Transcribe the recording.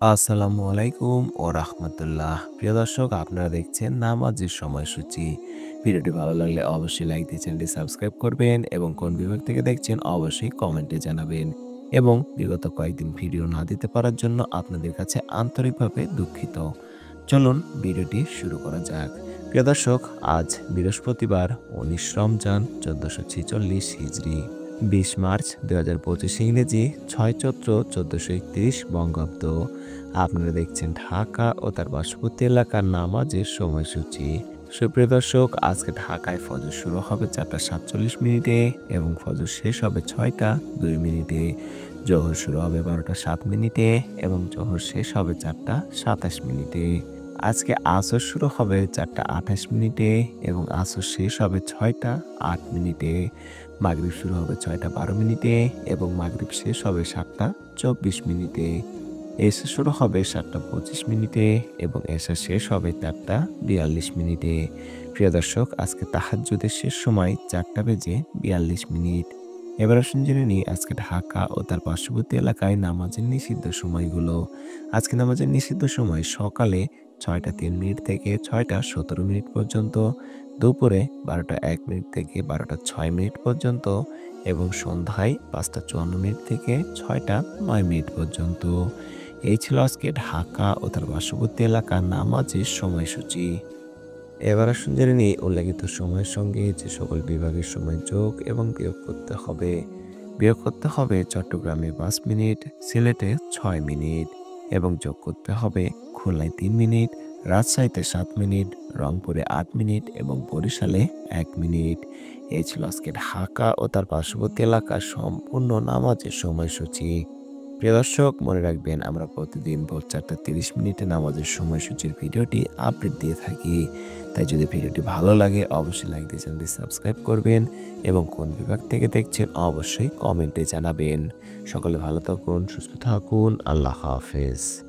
আসসালামু আলাইকুম ও রাহমাতুল্লাহ। প্রিয় দর্শক, আপনারা দেখছেন নামাজের সময়সূচি। ভিডিওটি ভালো লাগলে অবশ্যই লাইক দিয়ে চ্যানেলটি সাবস্ক্রাইব করবেন এবং কোন বিভাগ থেকে দেখছেন অবশ্যই কমেন্টে জানাবেন। এবং বিগত কয়েকদিন ভিডিও না দিতে পারার জন্য আপনাদের কাছে আন্তরিকভাবে দুঃখিত। চলুন ভিডিওটি শুরু করা যাক। প্রিয় দর্শক, আজ বৃহস্পতিবার ১৯ রমজান ১৪৪৬ হিজরি, ২০ মার্চ ২০২৫ ইংরেজি, ৬ চৈত্র ১৪৩১ বঙ্গাব্দ। আপনারা দেখছেন ঢাকা ও তার পার্শ্ববর্তী এলাকার নামাজের সময়সূচি। সুপ্রিয় দর্শক, আজকে ঢাকায় ফজর শুরু হবে ৪টা ৪৭ মিনিটে এবং ফজর শেষ হবে ৬টা ২ মিনিটে। জোহর শুরু হবে ১২টা ৭ মিনিটে এবং জোহর শেষ হবে ৪টা ২৭ মিনিটে। আজকে আসর শুরু হবে ৪টা ২৮ মিনিটে এবং আসর শেষ হবে ৬টা ৮ মিনিটে। মাগরিব শুরু হবে ৬টা ১২ মিনিটে এবং মাগরিব শেষ হবে ৭টা ২৪ মিনিটে। এশা শুরু হবে ৭টা ২৫ মিনিটে এবং এশা শেষ হবে ৪টা ৪২ মিনিটে। প্রিয় দর্শক, আজকে তাহাজ্জুদের শেষ সময় ৪টা বেজে ৪২ মিনিট। এবার আসুন জেনে নিই আজকে ঢাকা ও তার পার্শ্ববর্তী এলাকায় নামাজের নিষিদ্ধ সময়গুলো। আজকে নামাজের নিষিদ্ধ সময় সকালে ৬টা ৩ মিনিট থেকে ৬টা ১৭ মিনিট পর্যন্ত, দুপুরে ১২টা ১ মিনিট থেকে ১২টা ৬ মিনিট পর্যন্ত এবং সন্ধ্যায় ৫টা ৫৪ মিনিট থেকে ৬টা ৯ মিনিট পর্যন্ত। এই ছিল আজকে ঢাকা ও তার পার্শ্ববর্তী এলাকার নামাজের সময়সূচি। এবার আসুন জেনে নিই উল্লেখিত সময়ের সঙ্গে যে সকল বিভাগের সময় যোগ এবং বিয়োগ করতে হবে। বিয়োগ করতে হবে চট্টগ্রামে ৫ মিনিট, সিলেটে ৬ মিনিট এবং যোগ করতে হবে খুলনায় ৩ মিনিট, রাজশাহীতে ৭ মিনিট, রংপুরে ৮ মিনিট এবং বরিশালে ১ মিনিট। এই ছিল আজকে ঢাকা ও তার পার্শ্ববর্তী এলাকার সম্পূর্ণ নামাজের সময়সূচি। প্রিয় দর্শক, মনে রাখবেন আমরা প্রতিদিন ভোর ৪টা ৩০ মিনিটে নামাজের সময়সূচির ভিডিওটি আপডেট দিয়ে থাকি। তাই যদি ভিডিওটি ভালো লাগে অবশ্যই লাইক দিয়ে চ্যানেলটি সাবস্ক্রাইব করবেন এবং কোন বিভাগ থেকে দেখছেন অবশ্যই কমেন্টে জানাবেন। সকলে ভালো থাকুন, সুস্থ থাকুন। আল্লাহ হাফেজ।